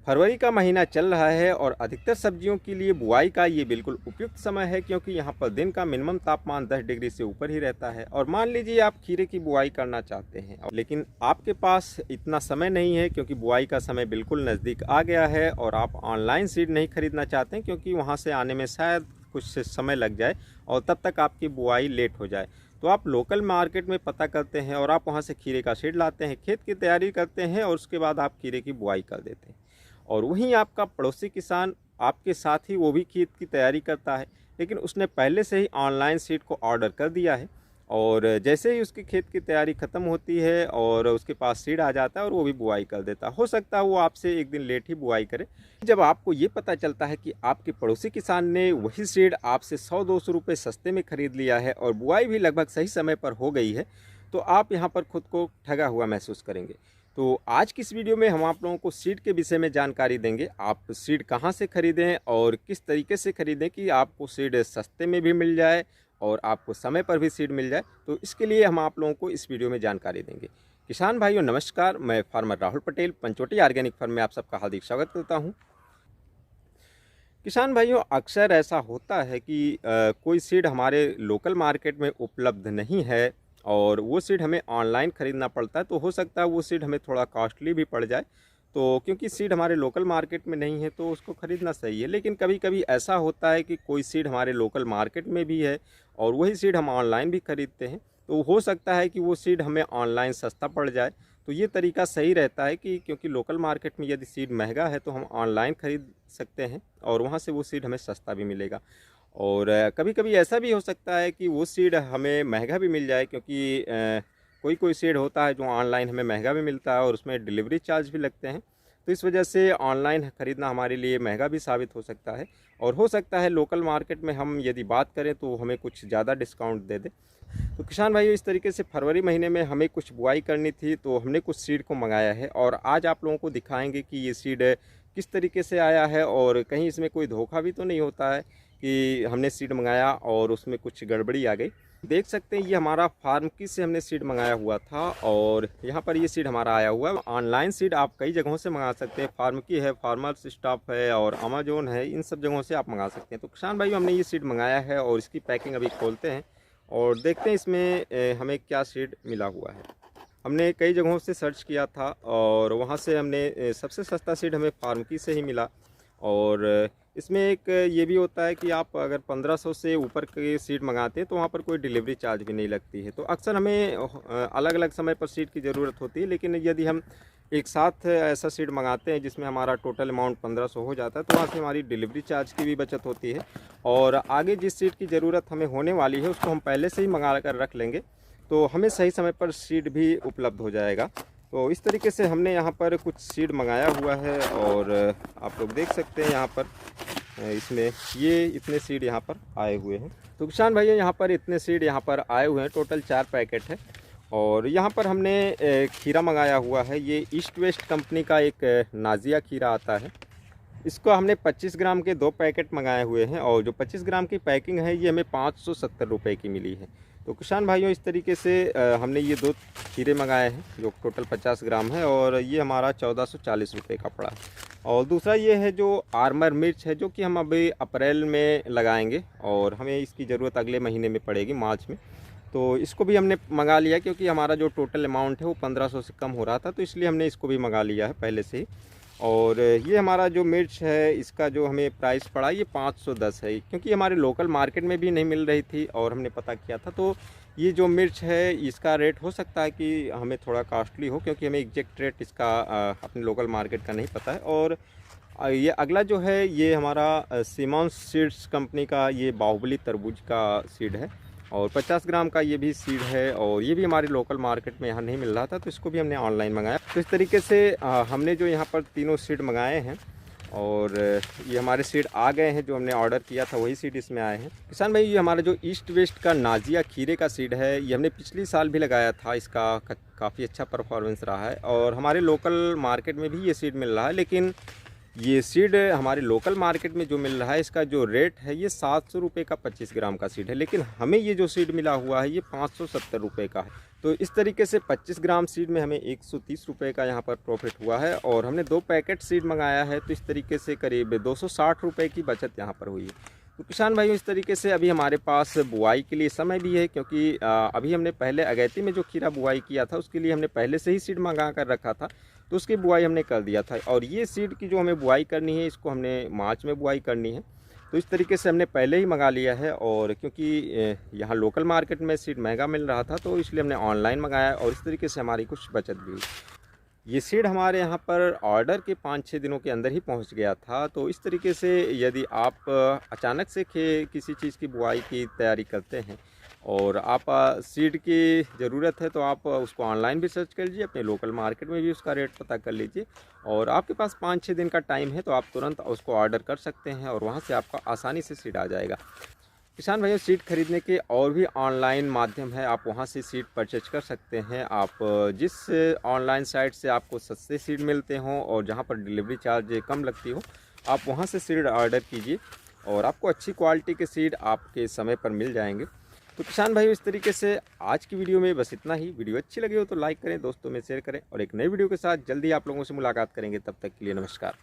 फरवरी का महीना चल रहा है और अधिकतर सब्जियों के लिए बुआई का ये बिल्कुल उपयुक्त समय है, क्योंकि यहाँ पर दिन का मिनिमम तापमान 10 डिग्री से ऊपर ही रहता है। और मान लीजिए आप खीरे की बुआई करना चाहते हैं, लेकिन आपके पास इतना समय नहीं है क्योंकि बुआई का समय बिल्कुल नज़दीक आ गया है, और आप ऑनलाइन सीड नहीं खरीदना चाहते हैं क्योंकि वहाँ से आने में शायद कुछ समय लग जाए और तब तक आपकी बुआई लेट हो जाए। तो आप लोकल मार्केट में पता करते हैं और आप वहाँ से खीरे का सीड लाते हैं, खेत की तैयारी करते हैं और उसके बाद आप खीरे की बुआई कर देते हैं। और वहीं आपका पड़ोसी किसान आपके साथ ही वो भी खेत की तैयारी करता है, लेकिन उसने पहले से ही ऑनलाइन सीड को ऑर्डर कर दिया है, और जैसे ही उसकी खेत की तैयारी ख़त्म होती है और उसके पास सीड आ जाता है और वो भी बुआई कर देता है। हो सकता है वो आपसे एक दिन लेट ही बुआई करे। जब आपको ये पता चलता है कि आपके पड़ोसी किसान ने वही सीड आपसे 100-200 रुपये सस्ते में ख़रीद लिया है और बुआई भी लगभग सही समय पर हो गई है, तो आप यहाँ पर खुद को ठगा हुआ महसूस करेंगे। तो आज की इस वीडियो में हम आप लोगों को सीड के विषय में जानकारी देंगे। आप सीड कहाँ से खरीदें और किस तरीके से खरीदें कि आपको सीड सस्ते में भी मिल जाए और आपको समय पर भी सीड मिल जाए। तो इसके लिए हम आप लोगों को इस वीडियो में जानकारी देंगे। किसान भाइयों नमस्कार, मैं farmer Rahul Patel Panchavati organic farm में आप सबका हार्दिक स्वागत करता हूँ। किसान भाइयों, अक्सर ऐसा होता है कि कोई सीड हमारे लोकल मार्केट में उपलब्ध नहीं है और वो सीड हमें ऑनलाइन ख़रीदना पड़ता है। तो हो सकता है वो सीड हमें थोड़ा कॉस्टली भी पड़ जाए, तो क्योंकि सीड हमारे लोकल मार्केट में नहीं है तो उसको ख़रीदना सही है। लेकिन कभी कभी ऐसा होता है कि कोई सीड हमारे लोकल मार्केट में भी है और वही सीड हम ऑनलाइन भी ख़रीदते हैं, तो हो सकता है कि वो सीड हमें ऑनलाइन सस्ता पड़ जाए। तो ये तरीका सही रहता है कि क्योंकि लोकल मार्केट में यदि सीड महंगा है तो हम ऑनलाइन ख़रीद सकते हैं और वहाँ से वो सीड हमें सस्ता भी मिलेगा। और कभी कभी ऐसा भी हो सकता है कि वो सीड हमें महंगा भी मिल जाए, क्योंकि कोई कोई सीड होता है जो ऑनलाइन हमें महंगा भी मिलता है और उसमें डिलीवरी चार्ज भी लगते हैं। तो इस वजह से ऑनलाइन ख़रीदना हमारे लिए महंगा भी साबित हो सकता है, और हो सकता है लोकल मार्केट में हम यदि बात करें तो हमें कुछ ज़्यादा डिस्काउंट दे दे। तो किसान भाइयों, इस तरीके से फरवरी महीने में हमें कुछ बुआई करनी थी तो हमने कुछ सीड को मंगाया है, और आज आप लोगों को दिखाएंगे कि ये सीड किस तरीके से आया है और कहीं इसमें कोई धोखा भी तो नहीं होता है कि हमने सीड मंगाया और उसमें कुछ गड़बड़ी आ गई। देख सकते हैं ये हमारा फार्म की से हमने सीड मंगाया हुआ था और यहाँ पर ये सीड हमारा आया हुआ है। ऑनलाइन सीड आप कई जगहों से मंगा सकते हैं, फार्म की है, फार्मर्स स्टॉप है और अमेजोन है, इन सब जगहों से आप मंगा सकते हैं। तो किसान भाई, हमने ये सीड मंगाया है और इसकी पैकिंग अभी खोलते हैं और देखते हैं इसमें हमें क्या सीड मिला हुआ है। हमने कई जगहों से सर्च किया था और वहाँ से हमने सबसे सस्ता सीड हमें फार्म की से ही मिला। और इसमें एक ये भी होता है कि आप अगर 1500 से ऊपर के सीड मंगाते हैं तो वहाँ पर कोई डिलीवरी चार्ज भी नहीं लगती है। तो अक्सर हमें अलग अलग समय पर सीड की ज़रूरत होती है, लेकिन यदि हम एक साथ ऐसा सीड मंगाते हैं जिसमें हमारा टोटल अमाउंट 1500 हो जाता है तो वहाँ से हमारी डिलीवरी चार्ज की भी बचत होती है, और आगे जिस सीड की ज़रूरत हमें होने वाली है उसको हम पहले से ही मंगा कर रख लेंगे तो हमें सही समय पर सीड भी उपलब्ध हो जाएगा। तो इस तरीके से हमने यहाँ पर कुछ सीड मंगाया हुआ है और आप लोग देख सकते हैं यहाँ पर इसमें ये इतने सीड यहाँ पर आए हुए हैं। तो किसान भाइयों, यहाँ पर इतने सीड यहाँ पर आए हुए हैं, टोटल 4 पैकेट है। और यहाँ पर हमने खीरा मंगाया हुआ है, ये ईस्ट वेस्ट कंपनी का एक नाजिया खीरा आता है। इसको हमने 25 ग्राम के 2 पैकेट मंगाए हुए हैं और जो 25 ग्राम की पैकिंग है ये हमें 570 रुपये की मिली है। तो किसान भाइयों, इस तरीके से हमने ये 2 खीरे मंगाए हैं जो टोटल 50 ग्राम है और ये हमारा 1440 रुपये का पड़ा। और दूसरा ये है जो आर्मर मिर्च है, जो कि हम अभी अप्रैल में लगाएंगे और हमें इसकी ज़रूरत अगले महीने में पड़ेगी, मार्च में। तो इसको भी हमने मंगा लिया क्योंकि हमारा जो टोटल अमाउंट है वो 1500 से कम हो रहा था, तो इसलिए हमने इसको भी मंगा लिया है पहले से ही। और ये हमारा जो मिर्च है इसका जो हमें प्राइस पड़ा ये 510 है, क्योंकि हमारे लोकल मार्केट में भी नहीं मिल रही थी और हमने पता किया था। तो ये जो मिर्च है इसका रेट हो सकता है कि हमें थोड़ा कॉस्टली हो, क्योंकि हमें एग्जैक्ट रेट इसका अपने लोकल मार्केट का नहीं पता है। और ये अगला जो है ये हमारा सीमॉन्स सीड्स कंपनी का ये बाहुबली तरबूज का सीड है और 50 ग्राम का ये भी सीड है, और ये भी हमारे लोकल मार्केट में यहाँ नहीं मिल रहा था तो इसको भी हमने ऑनलाइन मंगाया। तो इस तरीके से हमने जो यहाँ पर तीनों सीड मंगाए हैं और ये हमारे सीड आ गए हैं, जो हमने ऑर्डर किया था वही सीड इसमें आए हैं। किसान भाई, ये हमारा जो ईस्ट वेस्ट का नाजिया खीरे का सीड है ये हमने पिछली साल भी लगाया था, इसका काफ़ी अच्छा परफॉर्मेंस रहा है और हमारे लोकल मार्केट में भी ये सीड मिल रहा है। लेकिन ये सीड हमारे लोकल मार्केट में जो मिल रहा है इसका जो रेट है ये 700 रुपये का 25 ग्राम का सीड है, लेकिन हमें ये जो सीड मिला हुआ है ये 570 रुपये का है। तो इस तरीके से 25 ग्राम सीड में हमें 130 रुपये का यहाँ पर प्रॉफिट हुआ है और हमने 2 पैकेट सीड मंगाया है, तो इस तरीके से करीब 260 रुपये की बचत यहाँ पर हुई है। तो किसान भाइयों, इस तरीके से अभी हमारे पास बुआई के लिए समय भी है, क्योंकि अभी हमने पहले अगैती में जो खीरा बुआई किया था उसके लिए हमने पहले से ही सीड मंगा कर रखा था, तो उसकी बुआई हमने कर दिया था। और ये सीड की जो हमें बुआई करनी है, इसको हमने मार्च में बुआई करनी है, तो इस तरीके से हमने पहले ही मंगा लिया है। और क्योंकि यहाँ लोकल मार्केट में सीड महंगा मिल रहा था, तो इसलिए हमने ऑनलाइन मंगाया और इस तरीके से हमारी कुछ बचत भी हुई। ये सीड हमारे यहाँ पर ऑर्डर के 5-6 दिनों के अंदर ही पहुँच गया था। तो इस तरीके से यदि आप अचानक से किसी चीज़ की बुआई की तैयारी करते हैं और आप सीड की ज़रूरत है, तो आप उसको ऑनलाइन भी सर्च कर लीजिए, अपने लोकल मार्केट में भी उसका रेट पता कर लीजिए और आपके पास 5-6 दिन का टाइम है, तो आप तुरंत उसको ऑर्डर कर सकते हैं और वहाँ से आपका आसानी से सीड आ जाएगा। किसान भाइयों, सीड खरीदने के और भी ऑनलाइन माध्यम है, आप वहाँ से सीड परचेज कर सकते हैं। आप जिस ऑनलाइन साइट से आपको सस्ते सीड मिलते हों और जहाँ पर डिलीवरी चार्ज कम लगती हो, आप वहाँ से सीड ऑर्डर कीजिए और आपको अच्छी क्वालिटी के सीड आपके समय पर मिल जाएंगे। तो किसान भाइयों, इस तरीके से आज की वीडियो में बस इतना ही। वीडियो अच्छी लगी हो तो लाइक करें, दोस्तों में शेयर करें और एक नई वीडियो के साथ जल्दी आप लोगों से मुलाकात करेंगे। तब तक के लिए नमस्कार।